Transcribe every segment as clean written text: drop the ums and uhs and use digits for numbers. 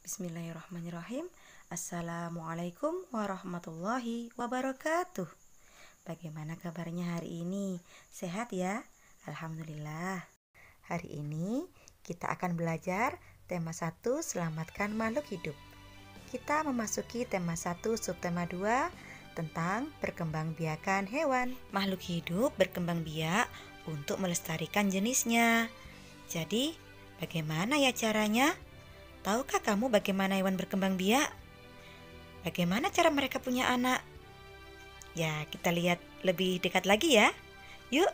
Bismillahirrahmanirrahim. Assalamualaikum warahmatullahi wabarakatuh. Bagaimana kabarnya hari ini? Sehat ya? Alhamdulillah. Hari ini kita akan belajar tema 1, selamatkan makhluk hidup. Kita memasuki tema 1 subtema 2 tentang perkembangbiakan hewan. Makhluk hidup berkembang biak untuk melestarikan jenisnya. Jadi, bagaimana ya caranya? Tahukah kamu bagaimana hewan berkembang biak? Bagaimana cara mereka punya anak? Ya, kita lihat lebih dekat lagi ya. Yuk.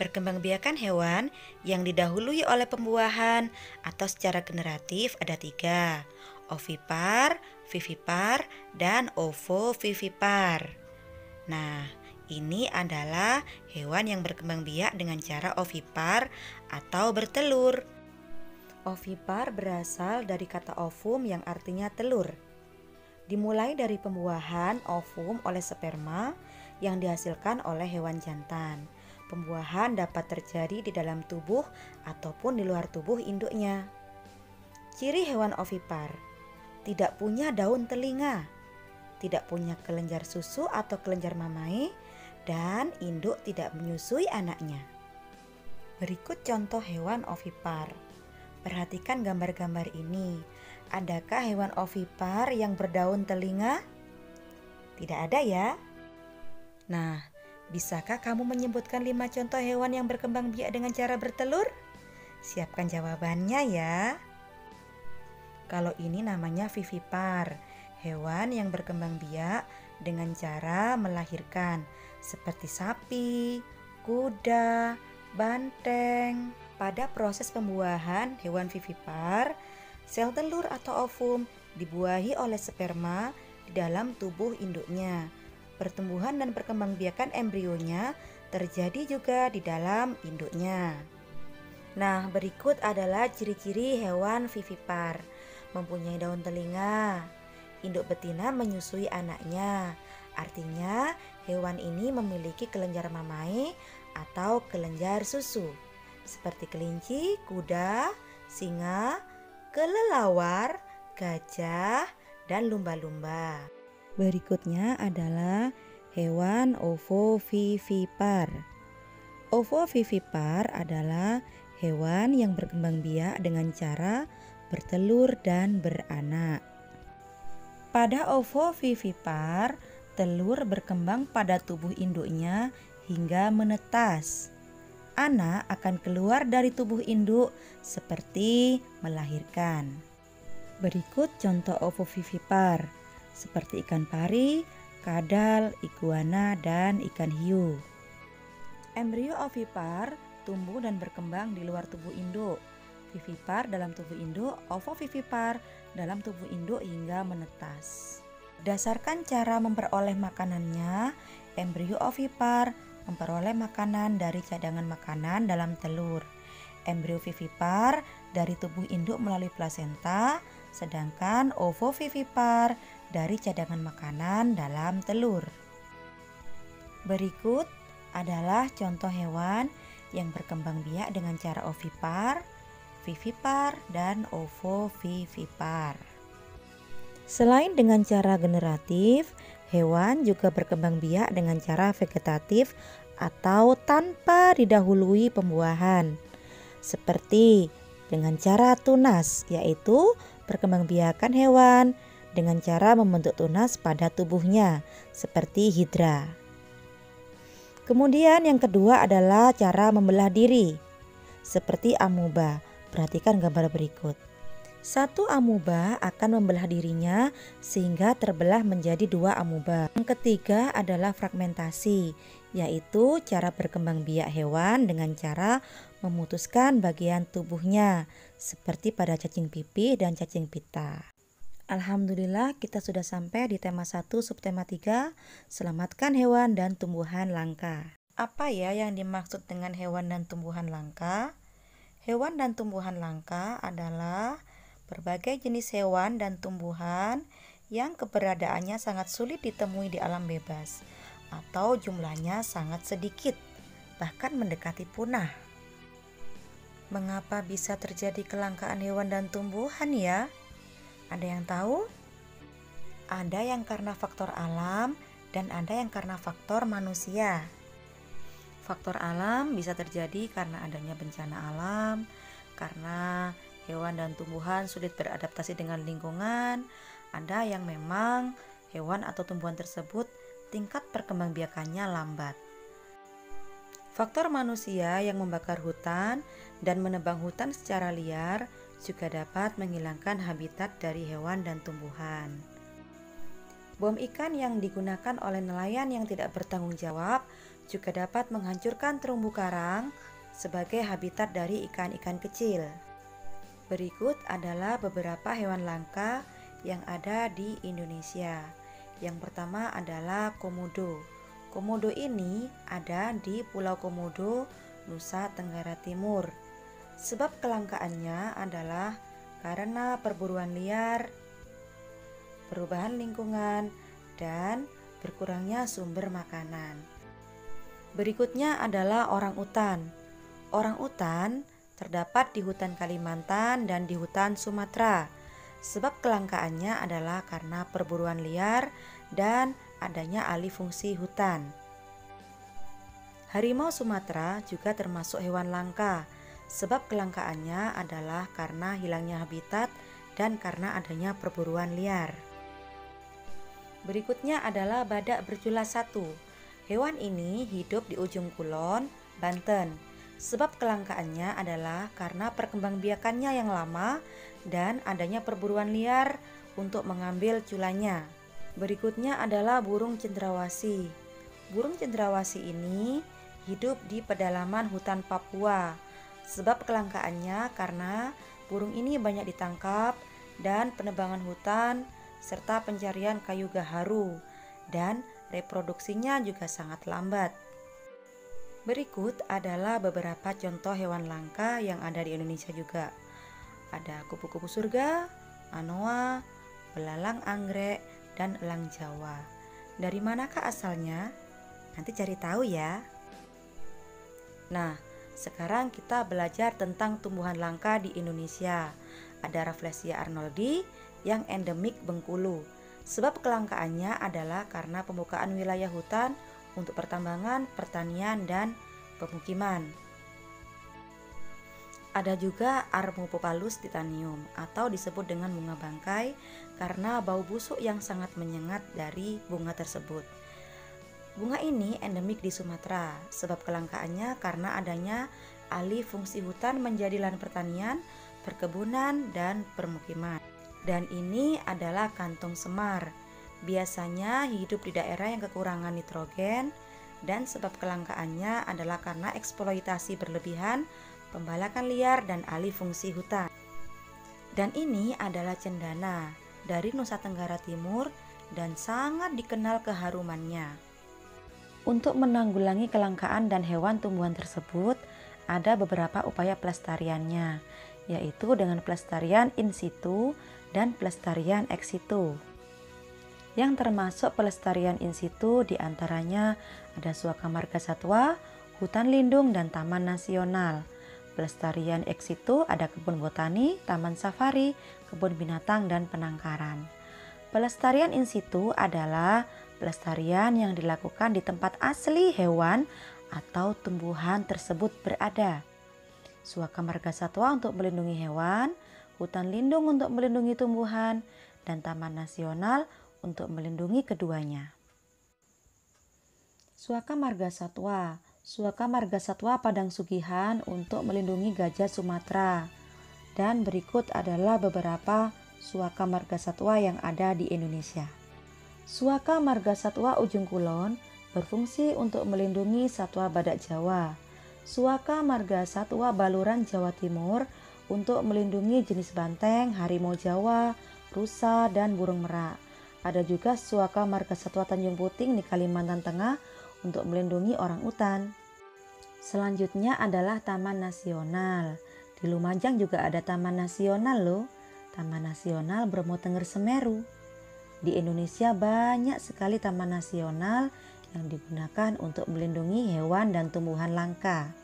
Perkembangbiakan hewan yang didahului oleh pembuahan atau secara generatif ada 3. Ovipar, vivipar, dan ovovivipar. Nah, ini adalah hewan yang berkembang biak dengan cara ovipar atau bertelur. Ovipar berasal dari kata ovum yang artinya telur. Dimulai dari pembuahan ovum oleh sperma yang dihasilkan oleh hewan jantan. Pembuahan dapat terjadi di dalam tubuh ataupun di luar tubuh induknya. Ciri hewan ovipar: tidak punya daun telinga, tidak punya kelenjar susu atau kelenjar mamai, dan induk tidak menyusui anaknya. Berikut contoh hewan ovipar. Perhatikan gambar-gambar ini. Adakah hewan ovipar yang berdaun telinga? Tidak ada ya? Nah, bisakah kamu menyebutkan 5 contoh hewan yang berkembang biak dengan cara bertelur? Siapkan jawabannya ya. Kalau ini namanya vivipar, hewan yang berkembang biak dengan cara melahirkan, seperti sapi, kuda, banteng. Pada proses pembuahan hewan vivipar, sel telur atau ovum dibuahi oleh sperma di dalam tubuh induknya. Pertumbuhan dan perkembangbiakan embrionya terjadi juga di dalam induknya. Nah, berikut adalah ciri-ciri hewan vivipar. Mempunyai daun telinga. Induk betina menyusui anaknya. Artinya, hewan ini memiliki kelenjar mamai atau kelenjar susu, seperti kelinci, kuda, singa, kelelawar, gajah, dan lumba-lumba. Berikutnya adalah hewan ovovivipar. Ovovivipar adalah hewan yang berkembang biak dengan cara bertelur dan beranak. Pada ovovivipar, telur berkembang pada tubuh induknya hingga menetas. Anak akan keluar dari tubuh induk seperti melahirkan. Berikut contoh ovovivipar seperti ikan pari, kadal, iguana, dan ikan hiu. Embrio ovipar tumbuh dan berkembang di luar tubuh induk. Vivipar dalam tubuh induk, ovovivipar dalam tubuh induk hingga menetas. Berdasarkan cara memperoleh makanannya, embrio ovipar memperoleh makanan dari cadangan makanan dalam telur. Embrio vivipar dari tubuh induk melalui plasenta, sedangkan ovovivipar dari cadangan makanan dalam telur. Berikut adalah contoh hewan yang berkembang biak dengan cara ovipar, vivipar, dan ovovivipar. Selain dengan cara generatif, hewan juga berkembang biak dengan cara vegetatif atau tanpa didahului pembuahan. Seperti dengan cara tunas, yaitu perkembangbiakan hewan dengan cara membentuk tunas pada tubuhnya, seperti hidra. Kemudian yang kedua adalah cara membelah diri, seperti amuba. Perhatikan gambar berikut. Satu amuba akan membelah dirinya sehingga terbelah menjadi 2 amuba. Yang ketiga adalah fragmentasi, yaitu cara berkembang biak hewan dengan cara memutuskan bagian tubuhnya, seperti pada cacing pipih dan cacing pita. Alhamdulillah, kita sudah sampai di tema 1 subtema 3, selamatkan hewan dan tumbuhan langka. Apa ya yang dimaksud dengan hewan dan tumbuhan langka? Hewan dan tumbuhan langka adalah berbagai jenis hewan dan tumbuhan yang keberadaannya sangat sulit ditemui di alam bebas atau jumlahnya sangat sedikit, bahkan mendekati punah. Mengapa bisa terjadi kelangkaan hewan dan tumbuhan ya? Ada yang tahu? Ada yang karena faktor alam dan ada yang karena faktor manusia. Faktor alam bisa terjadi karena adanya bencana alam, karena hewan dan tumbuhan sulit beradaptasi dengan lingkungan. Ada yang memang hewan atau tumbuhan tersebut tingkat perkembangbiakannya lambat. Faktor manusia yang membakar hutan dan menebang hutan secara liar juga dapat menghilangkan habitat dari hewan dan tumbuhan. Bom ikan yang digunakan oleh nelayan yang tidak bertanggung jawab juga dapat menghancurkan terumbu karang sebagai habitat dari ikan-ikan kecil. Berikut adalah beberapa hewan langka yang ada di Indonesia. Yang pertama adalah komodo. Komodo ini ada di Pulau Komodo, Nusa Tenggara Timur. Sebab kelangkaannya adalah karena perburuan liar, perubahan lingkungan, dan berkurangnya sumber makanan. Berikutnya adalah orangutan. Orangutan terdapat di hutan Kalimantan dan di hutan Sumatera. Sebab kelangkaannya adalah karena perburuan liar dan adanya alih fungsi hutan. Harimau Sumatera juga termasuk hewan langka, sebab kelangkaannya adalah karena hilangnya habitat dan karena adanya perburuan liar. Berikutnya adalah badak berjula 1. Hewan ini hidup di ujung kulon, Banten. Sebab kelangkaannya adalah karena perkembangbiakannya yang lama dan adanya perburuan liar untuk mengambil culanya. Berikutnya adalah burung cendrawasih. Burung cendrawasih ini hidup di pedalaman hutan Papua. Sebab kelangkaannya karena burung ini banyak ditangkap dan penebangan hutan serta pencarian kayu gaharu, dan reproduksinya juga sangat lambat. Berikut adalah beberapa contoh hewan langka yang ada di Indonesia juga. Ada kupu-kupu surga, anoa, belalang anggrek, dan elang Jawa. Dari manakah asalnya? Nanti cari tahu ya. Nah, sekarang kita belajar tentang tumbuhan langka di Indonesia. Ada Rafflesia arnoldi yang endemik Bengkulu. Sebab kelangkaannya adalah karena pembukaan wilayah hutan untuk pertambangan, pertanian, dan pemukiman. Ada juga Armopopalus titanium atau disebut dengan bunga bangkai karena bau busuk yang sangat menyengat dari bunga tersebut. Bunga ini endemik di Sumatera, sebab kelangkaannya karena adanya alih fungsi hutan menjadi lahan pertanian, perkebunan, dan permukiman. Dan ini adalah kantung semar. Biasanya hidup di daerah yang kekurangan nitrogen, dan sebab kelangkaannya adalah karena eksploitasi berlebihan, pembalakan liar, dan alih fungsi hutan. Dan ini adalah cendana dari Nusa Tenggara Timur dan sangat dikenal keharumannya. Untuk menanggulangi kelangkaan dan hewan tumbuhan tersebut, ada beberapa upaya pelestariannya, yaitu dengan pelestarian in situ dan pelestarian ex situ. Yang termasuk pelestarian in situ diantaranya ada Suaka Marga Satwa, hutan lindung, dan taman nasional. Pelestarian ex situ ada kebun botani, taman safari, kebun binatang, dan penangkaran. Pelestarian in situ adalah pelestarian yang dilakukan di tempat asli hewan atau tumbuhan tersebut berada. Suaka Marga Satwa untuk melindungi hewan, hutan lindung untuk melindungi tumbuhan, dan taman nasional untuk melindungi keduanya. Suaka Marga Satwa. Suaka Marga Satwa Padang Sugihan untuk melindungi gajah Sumatera. Dan berikut adalah beberapa Suaka Marga Satwa yang ada di Indonesia. Suaka Marga Satwa Ujung Kulon berfungsi untuk melindungi satwa badak Jawa. Suaka Marga Satwa Baluran Jawa Timur untuk melindungi jenis banteng, harimau Jawa, rusa, dan burung merak. Ada juga Suaka Marga Satwa Tanjung Puting di Kalimantan Tengah untuk melindungi orangutan. Selanjutnya adalah Taman Nasional. Di Lumajang juga ada Taman Nasional loh. Taman Nasional Bromo Tengger Semeru. Di Indonesia banyak sekali taman nasional yang digunakan untuk melindungi hewan dan tumbuhan langka.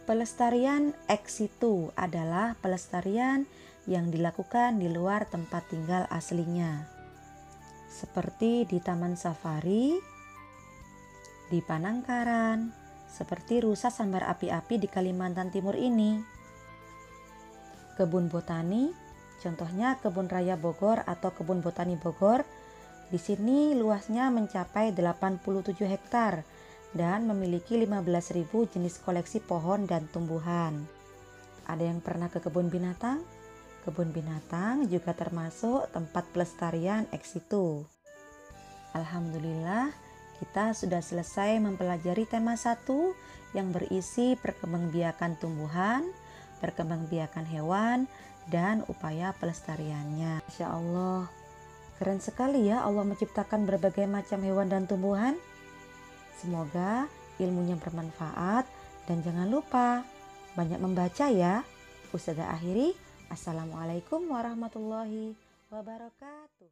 Pelestarian ex situ adalah pelestarian yang dilakukan di luar tempat tinggal aslinya, seperti di Taman Safari, di Panangkaran, seperti rusa sambar api-api di Kalimantan Timur ini. Kebun botani, contohnya Kebun Raya Bogor atau Kebun Botani Bogor, di sini luasnya mencapai 87 hektar dan memiliki 15.000 jenis koleksi pohon dan tumbuhan. Ada yang pernah ke kebun binatang? Kebun binatang juga termasuk tempat pelestarian ex situ. Alhamdulillah, kita sudah selesai mempelajari tema 1 yang berisi perkembangbiakan tumbuhan, perkembangbiakan hewan, dan upaya pelestariannya. Masya Allah, keren sekali ya Allah menciptakan berbagai macam hewan dan tumbuhan. Semoga ilmunya bermanfaat dan jangan lupa banyak membaca ya. Ustazah akhiri, Assalamualaikum warahmatullahi wabarakatuh.